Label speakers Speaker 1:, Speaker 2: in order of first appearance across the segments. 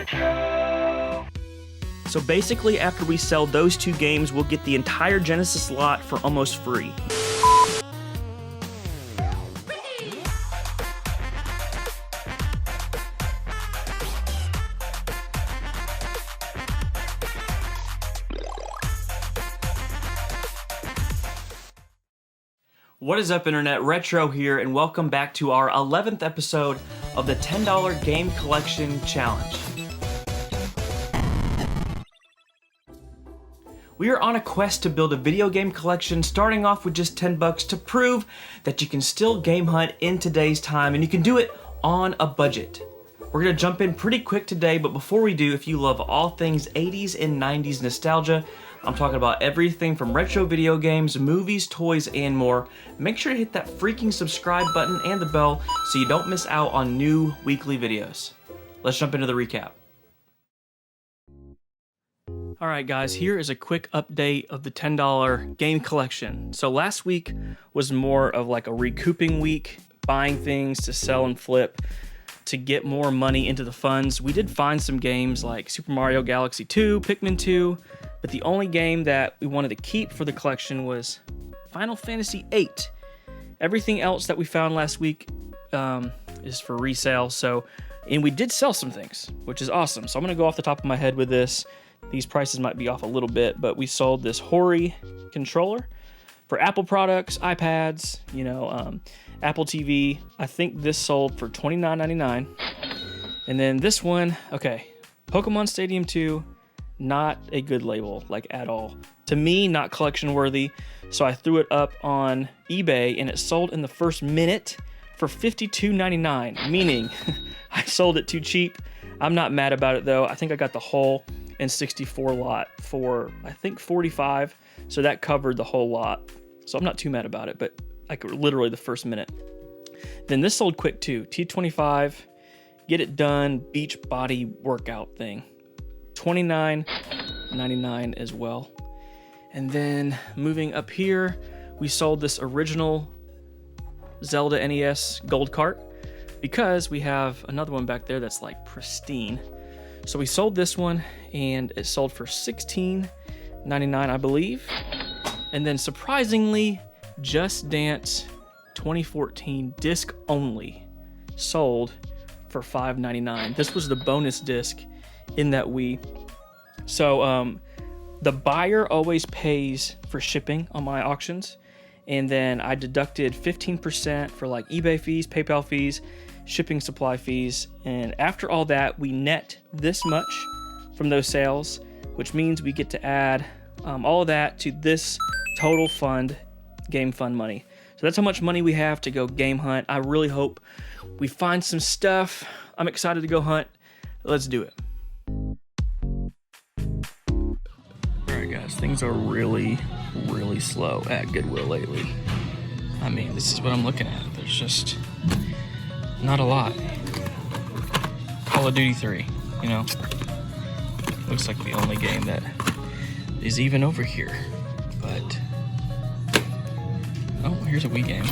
Speaker 1: So basically, after we sell those 2 games, we'll get the entire Genesis lot for almost free. What is up, Internet? Retro here, and welcome back to our 11th episode of the $10 Game Collection Challenge. We are on a quest to build a video game collection, starting off with just $10 to prove that you can still game hunt in today's time, and you can do it on a budget. We're gonna jump in pretty quick today, but before we do, if you love all things 80s and 90s nostalgia, I'm talking about everything from retro video games, movies, toys, and more, make sure to hit that freaking subscribe button and the bell so you don't miss out on new weekly videos. Let's jump into the recap. Alright guys, here is a quick update of the $10 game collection. So last week was more of like a recouping week, buying things to sell and flip to get more money into the funds. We did find some games like Super Mario Galaxy 2, Pikmin 2, but the only game that we wanted to keep for the collection was Final Fantasy VIII. Everything else that we found last week is for resale, and we did sell some things, which is awesome. So I'm gonna go off the top of my head with this. These prices might be off a little bit, but we sold this Hori controller for Apple products, iPads, Apple TV. I think this sold for $29.99. And then this one, okay, Pokemon Stadium 2, not a good label, like at all. To me, not collection worthy. So I threw it up on eBay and it sold in the first minute for $52.99, meaning I sold it too cheap. I'm not mad about it though. I think I got the whole N64 lot for, I think, $45. So that covered the whole lot. So I'm not too mad about it, but like literally the first minute. Then this sold quick too. T25, get it done, beach body workout thing. $29.99 as well. And then moving up here, we sold this original Zelda NES gold cart because we have another one back there that's like pristine. So we sold this one and it sold for $16.99, I believe. And then surprisingly, Just Dance 2014 disc only sold for $5.99. This was the bonus disc in that Wii. So the buyer always pays for shipping on my auctions, and then I deducted 15% for like eBay fees, PayPal fees, shipping supply fees, and after all that we net this much from those sales, which means we get to add all of that to this total fund, game fund money. So that's how much money we have to go game hunt. I really hope we find some stuff. I'm excited to go hunt. Let's do it. Alright guys, things are really slow at Goodwill lately. I mean, this is what I'm looking at. There's just not a lot. Call of Duty 3, looks like the only game that is even over here. But oh, here's a Wii game.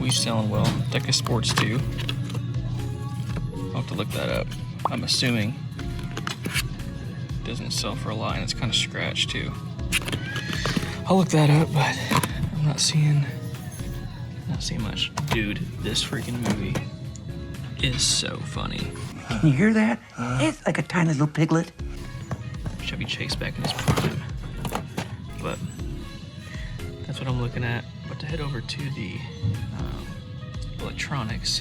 Speaker 1: Wii's selling well. Deca Sports 2. I'll have to look that up. I'm assuming it doesn't sell for a lot, and it's kind of scratched too. I'll look that up, but I'm not seeing much. Dude, this freaking movie is so funny.
Speaker 2: Can you hear that? It's like a tiny little piglet.
Speaker 1: Chevy Chase back in his prime. But that's what I'm looking at. But to head over to the electronics,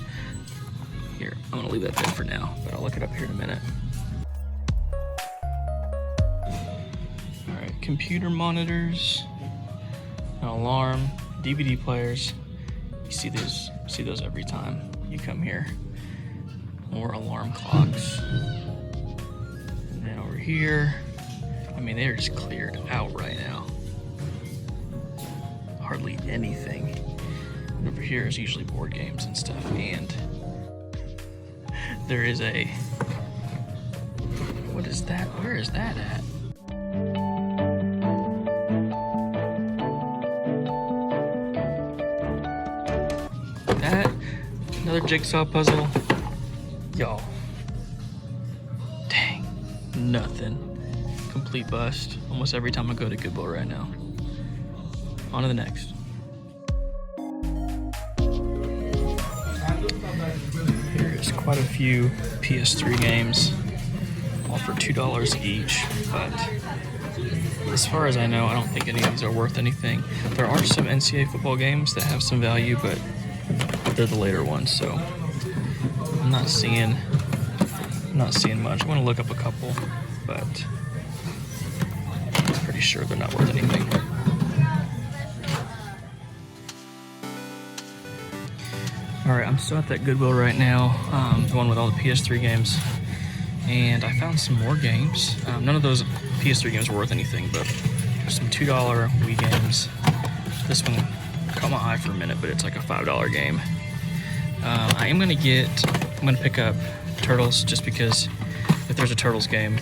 Speaker 1: here, I'm gonna leave that there for now, but I'll look it up here in a minute. All right, computer monitors, an alarm, DVD players. You see those every time you come here. More alarm clocks. And then over here, I mean, they're just cleared out right now. Hardly anything. And over here is usually board games and stuff, and there is a, what is that? Where is that at? That, another jigsaw puzzle. Y'all, Nothing. Complete bust. Almost every time I go to Goodwill right now. On to the next. There's quite a few PS3 games, all for $2 each, but as far as I know, I don't think any of these are worth anything. There are some NCAA football games that have some value, but they're the later ones, so I'm not seeing much. I'm gonna look up a couple, but I'm pretty sure they're not worth anything. Alright, I'm still at that Goodwill right now, the one with all the PS3 games, and I found some more games. None of those PS3 games were worth anything, but there's some $2 Wii games. This one caught my eye for a minute, but it's like a $5 game. I'm gonna pick up Turtles, just because if there's a Turtles game,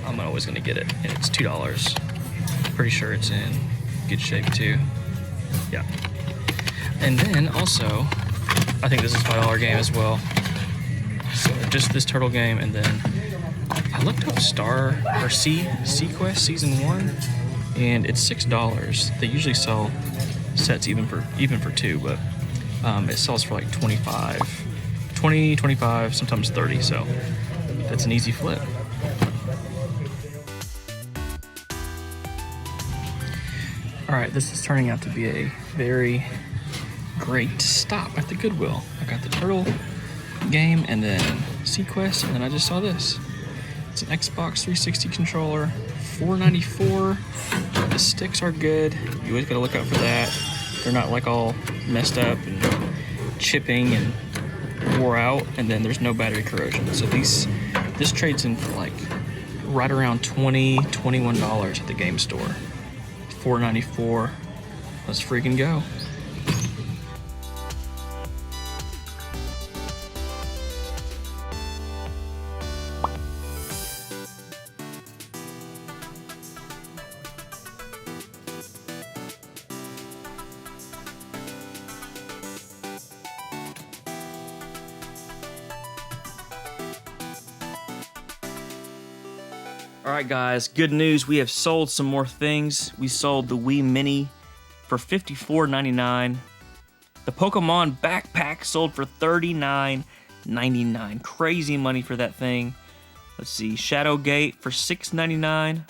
Speaker 1: I'm always gonna get it, and it's $2. Pretty sure it's in good shape too. Yeah. And then also, I think this is a $5 game as well. So just this turtle game, and then I looked up Sequest Season 1, and it's $6. They usually sell sets even for 2, but it sells for like 20, 25, sometimes 30, so that's an easy flip. Alright, this is turning out to be a very great stop at the Goodwill. I got the turtle game, and then Sequest, and then I just saw this. It's an Xbox 360 controller, $4.94. The sticks are good. You always gotta look out for that. They're not like all messed up and chipping and wore out, and then there's no battery corrosion. So this trades in for like right around $20, $21 at the game store. $4.94. Let's freaking go. Alright guys, good news, we have sold some more things. We sold the Wii Mini for $54.99. The Pokemon backpack sold for $39.99. Crazy money for that thing. Let's see, Shadowgate for $6.99.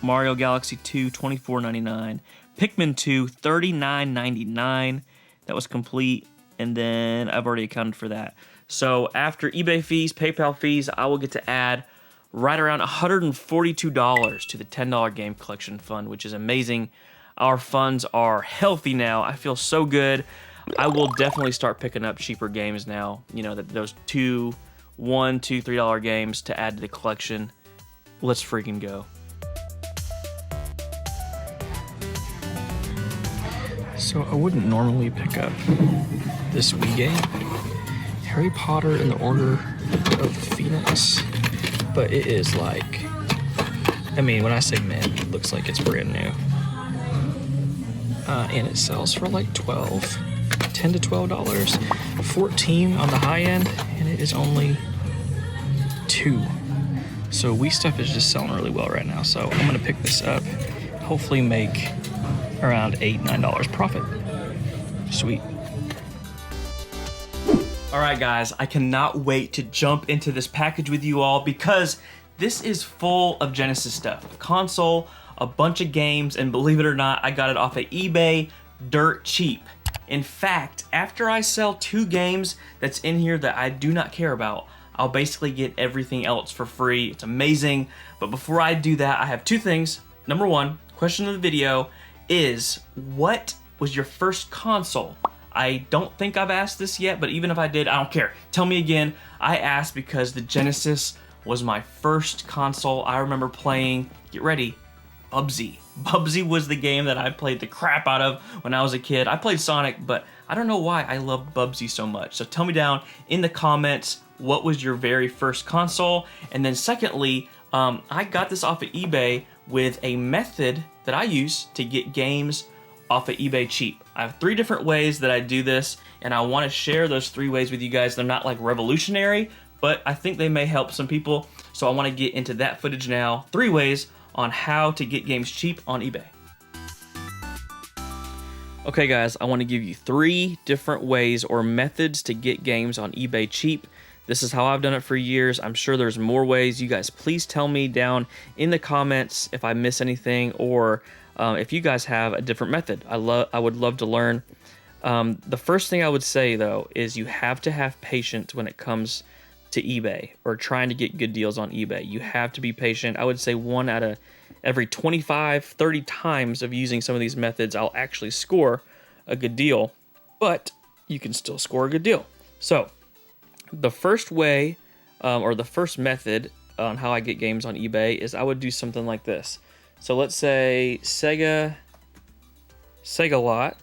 Speaker 1: Mario Galaxy 2, $24.99. Pikmin 2, $39.99. That was complete, and then I've already accounted for that. So after eBay fees, PayPal fees, I will get to add right around $142 to the $10 game collection fund, which is amazing. Our funds are healthy now. I feel so good. I will definitely start picking up cheaper games now. You know, those $1, $2, $3 games to add to the collection. Let's freaking go. So I wouldn't normally pick up this Wii game, Harry Potter and the Order of the Phoenix. But it is like, I mean, when I say mint, it looks like it's brand new. And it sells for like $10 to $12, $14 on the high end, and it is only $2. So Wii stuff is just selling really well right now. So I'm gonna pick this up, hopefully make around $8, $9 profit. Sweet. Alright guys, I cannot wait to jump into this package with you all because this is full of Genesis stuff. A console, a bunch of games, and believe it or not, I got it off of eBay dirt cheap. In fact, after I sell 2 games that's in here that I do not care about, I'll basically get everything else for free. It's amazing. But before I do that, I have 2 things. Number 1, question of the video is, what was your first console? I don't think I've asked this yet, but even if I did, I don't care. Tell me again. I asked because the Genesis was my first console. I remember playing, get ready, Bubsy. Bubsy was the game that I played the crap out of when I was a kid. I played Sonic, but I don't know why I love Bubsy so much. So tell me down in the comments, what was your very first console? And then secondly, I got this off of eBay with a method that I use to get games off of eBay cheap. I have 3 different ways that I do this, and I want to share those 3 ways with you guys. They're not like revolutionary, but I think they may help some people. So I want to get into that footage now. 3 ways on how to get games cheap on eBay. Okay guys, I want to give you 3 different ways or methods to get games on eBay cheap. This is how I've done it for years. I'm sure there's more ways. You guys, please tell me down in the comments if I miss anything, or if you guys have a different method. I would love to learn. The first thing I would say though is you have to have patience when it comes to eBay or trying to get good deals on eBay. You have to be patient. I would say 1 out of every 25, 30 times of using some of these methods, I'll actually score a good deal, but you can still score a good deal. So the first way, or the first method on how I get games on eBay is I would do something like this. So let's say Sega lot,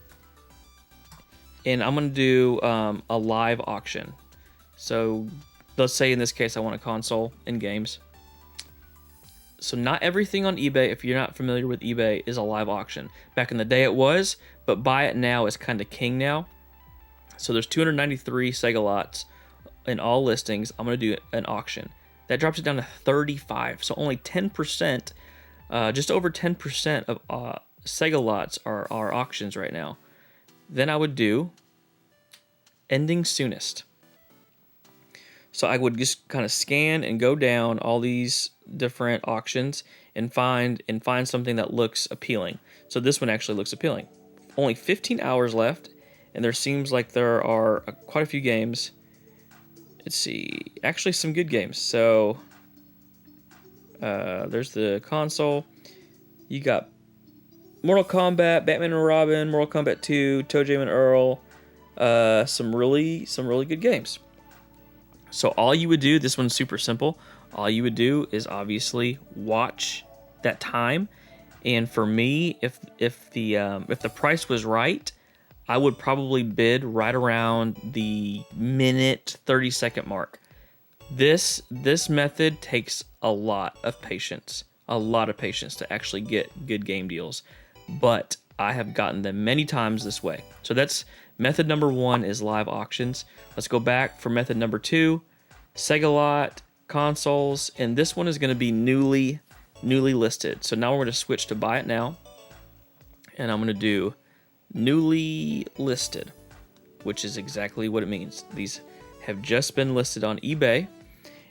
Speaker 1: and I'm going to do a live auction. So let's say in this case I want a console and games. So not everything on eBay, if you're not familiar with eBay, is a live auction. Back in the day it was, but buy it now is kind of king now. So there's 293 Sega lots in all listings. I'm going to do an auction. That drops it down to 35. So only 10%, just over 10% of Sega lots are auctions right now. Then I would do ending soonest. So I would just kind of scan and go down all these different auctions and find something that looks appealing. So this one actually looks appealing. Only 15 hours left, and there seems like there are quite a few games. Let's see, actually some good games. So there's the console. You got Mortal Kombat, Batman and Robin, Mortal Kombat 2, Toe Jam and Earl. Some really good games. So all you would do, this one's super simple. All you would do is obviously watch that time. And for me, if the price was right, I would probably bid right around the minute 30-second mark. This method takes a lot of patience to actually get good game deals. But I have gotten them many times this way. So that's method number 1 is live auctions. Let's go back for method number 2, Sega lot, consoles, and this one is going to be newly listed. So now we're going to switch to buy it now, and I'm going to do newly listed, which is exactly what it means. These have just been listed on eBay,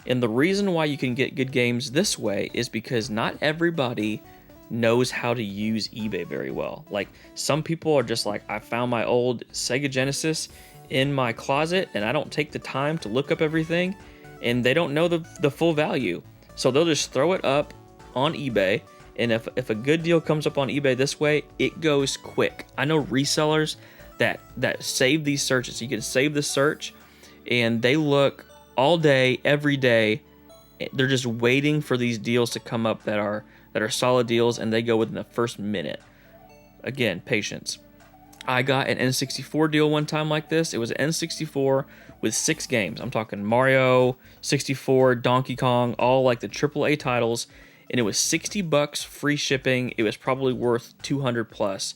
Speaker 1: and the reason why you can get good games this way is because not everybody knows how to use eBay very well. Like, some people are just like, I found my old Sega Genesis in my closet and I don't take the time to look up everything, and they don't know the full value. So they'll just throw it up on eBay, and if a good deal comes up on eBay this way, it goes quick. I know resellers that save these searches. You can save the search, and they look all day, every day. They're just waiting for these deals to come up that are solid deals, and they go within the first minute. Again, patience. I got an N64 deal one time like this. It was an N64 with 6 games. I'm talking Mario, 64, Donkey Kong, all like the AAA titles, and it was $60 free shipping. It was probably worth 200 plus,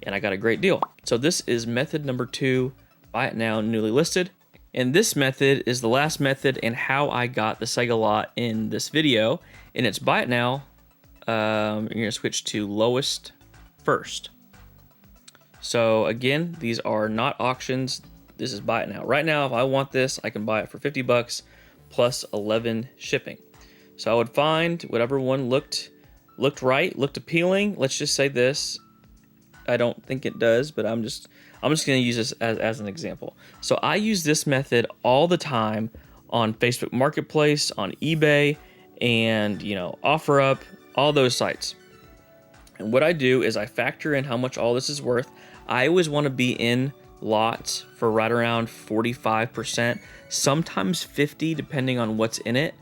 Speaker 1: and I got a great deal. So this is method number 2, buy it now, newly listed. And this method is the last method and how I got the Sega lot in this video, and it's buy it now. You're gonna switch to lowest first. So again, these are not auctions. This is buy it now. Right now, if I want this, I can buy it for $50 plus 11 shipping. So I would find whatever one looked right, looked appealing. Let's just say this. I don't think it does, but I'm just going to use this as an example. So I use this method all the time on Facebook Marketplace, on eBay, and OfferUp, all those sites. And what I do is I factor in how much all this is worth. I always want to be in lots for right around 45%, sometimes 50, depending on what's in it.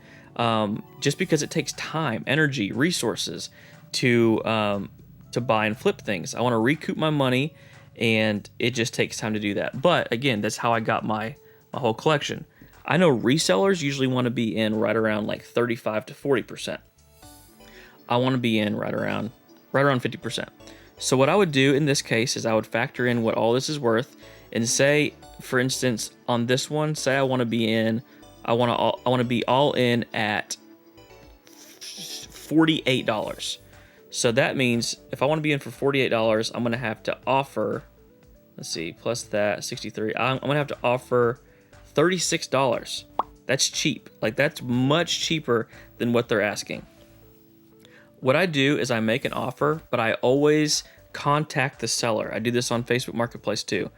Speaker 1: Just because it takes time, energy, resources to buy and flip things. I want to recoup my money, and it just takes time to do that. But again, that's how I got my whole collection. I know resellers usually want to be in right around like 35 to 40%. I want to be in right around 50%. So what I would do in this case is I would factor in what all this is worth, and say, for instance, on this one, say I want to be in I want to be all in at $48. So that means if I want to be in for $48, I'm going to have to offer, let's see, plus that 63. I'm going to have to offer $36. That's cheap. Like, that's much cheaper than what they're asking. What I do is I make an offer, but I always contact the seller. I do this on Facebook Marketplace too.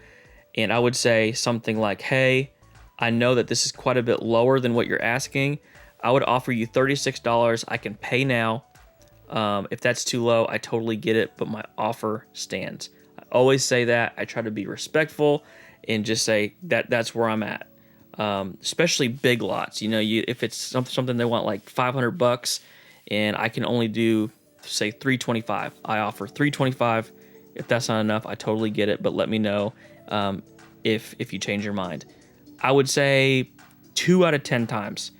Speaker 1: And I would say something like, hey, I know that this is quite a bit lower than what you're asking. I would offer you $36. I can pay now. If that's too low, I totally get it, but my offer stands. I always say that. I try to be respectful and just say that's where I'm at. Especially big lots. You know, if it's something they want like $500 and I can only do, say, $325, I offer $325. If that's not enough, I totally get it, but let me know if you change your mind. I would say 2 out of 10 times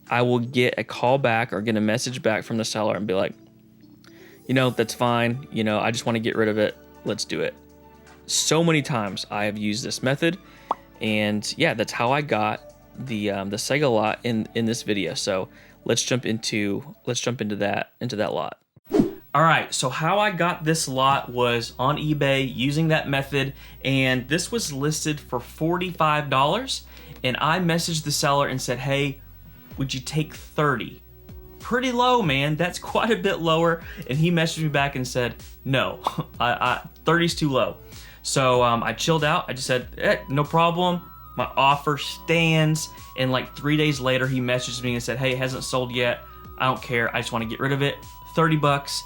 Speaker 1: I will get a call back or get a message back from the seller and be like, you know, that's fine. You know, I just want to get rid of it. Let's do it. So many times I have used this method, and yeah, that's how I got the Sega lot in this video. So let's jump into that lot. All right, so how I got this lot was on eBay using that method, and this was listed for $45, and I messaged the seller and said, hey, would you take 30? Pretty low, man. That's quite a bit lower. And he messaged me back and said, no, 30's too low. So I chilled out. I just said, no problem. My offer stands. And like 3 days later, he messaged me and said, hey, it hasn't sold yet. I don't care. I just want to get rid of it. $30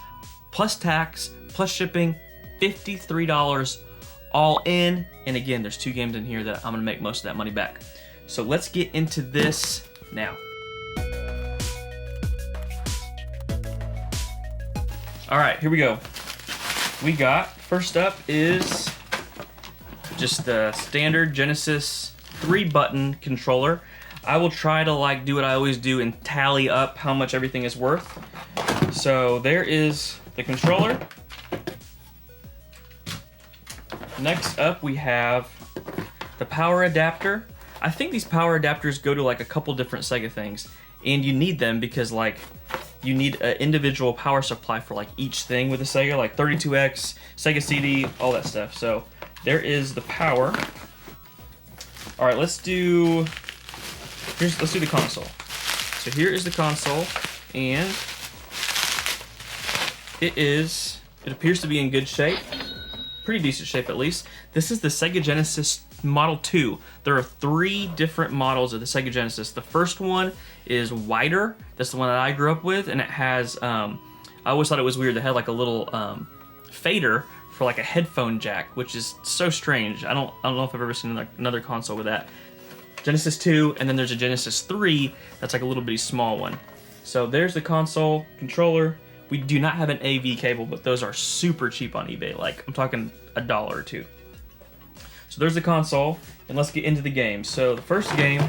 Speaker 1: plus tax, plus shipping, $53 all in. And again, there's 2 games in here that I'm going to make most of that money back. So let's get into this now. All right, here we go. We got, first up is just the standard Genesis 3-button controller. I will try to like do what I always do and tally up how much everything is worth. So there is the controller. Next up we have the power adapter. I think these power adapters go to like a couple different Sega things, and you need them because like you need an individual power supply for like each thing with the Sega, like 32X, Sega CD, all that stuff. So there is the power. All right, let's do the console. So here is the console, and it appears to be in good shape. Pretty decent shape at least. This is the Sega Genesis Model 2. There are 3 different models of the Sega Genesis. The first one is wider. That's the one that I grew up with, and it has, I always thought it was weird. They had like a little fader for like a headphone jack, which is so strange. I don't know if I've ever seen another console with that. Genesis 2, and then there's a Genesis 3 that's like a little bitty small one. So there's the console controller. We do not have an AV cable, but those are super cheap on eBay. Like, I'm talking $1 or $2. So there's the console, and let's get into the game. So the first game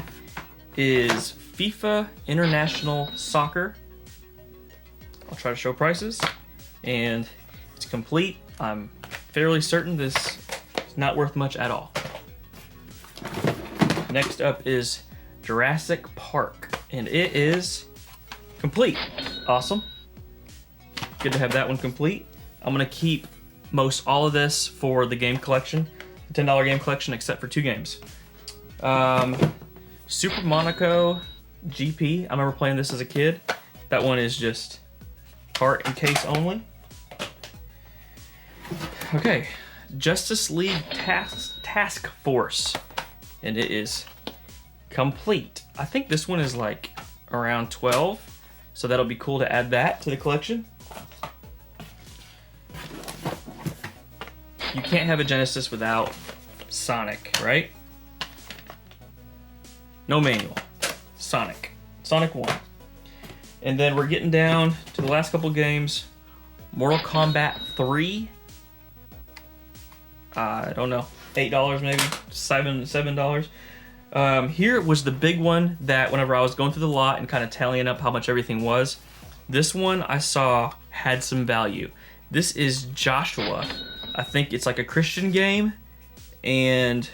Speaker 1: is FIFA International Soccer. I'll try to show prices, and it's complete. I'm fairly certain this is not worth much at all. Next up is Jurassic Park, and it is complete. Awesome. Good to have that one complete. I'm gonna keep most all of this for the game collection, the $10 game collection, except for 2 games. Super Monaco GP. I remember playing this as a kid. That one is just heart and case only. Okay, Justice League Task Force, and it is complete. I think this one is like around 12, so that'll be cool to add that to the collection. You can't have a Genesis without Sonic, right? No manual. Sonic 1. And then we're getting down to the last couple games. Mortal Kombat 3. I don't know, $8 maybe, $7. Here was the big one that whenever I was going through the lot and kind of tallying up how much everything was, this one I saw had some value. This is Joshua. I think it's like a Christian game, and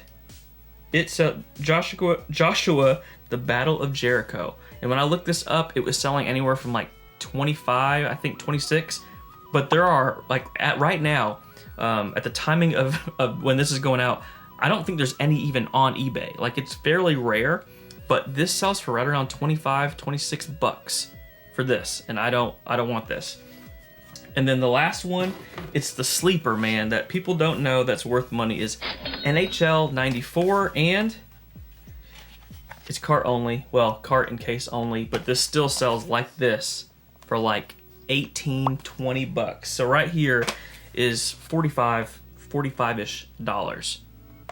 Speaker 1: it's Joshua the Battle of Jericho. And when I looked this up, it was selling anywhere from like 25, I think 26. But there are, like, right now, at the timing of when this is going out, I don't think there's any even on eBay. Like, it's fairly rare, but this sells for right around 25, 26 bucks for this, and I don't want this. And then the last one, it's the sleeper, man, that people don't know that's worth money, is NHL 94, and it's cart only. Well, cart and case only, but this still sells like this for like 18, 20 bucks. So right here is 45-ish dollars.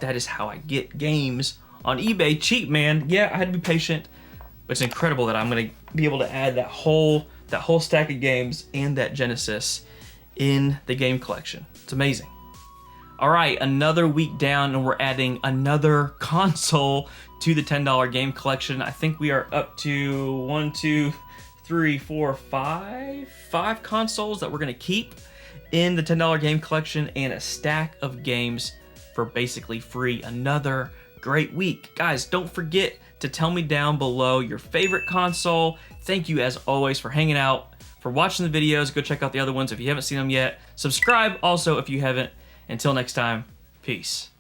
Speaker 1: That is how I get games on eBay cheap, man. Yeah, I had to be patient, but it's incredible that I'm gonna be able to add that whole stack of games and that Genesis in the game collection. It's amazing. All right, another week down, and we're adding another console to the $10 game collection. I think we are up to 5 consoles that we're gonna keep in the $10 game collection, and a stack of games for basically free. Another great week. Guys, don't forget to tell me down below your favorite console. Thank you as always for hanging out, for watching the videos. Go check out the other ones if you haven't seen them yet. Subscribe also if you haven't. Until next time, peace.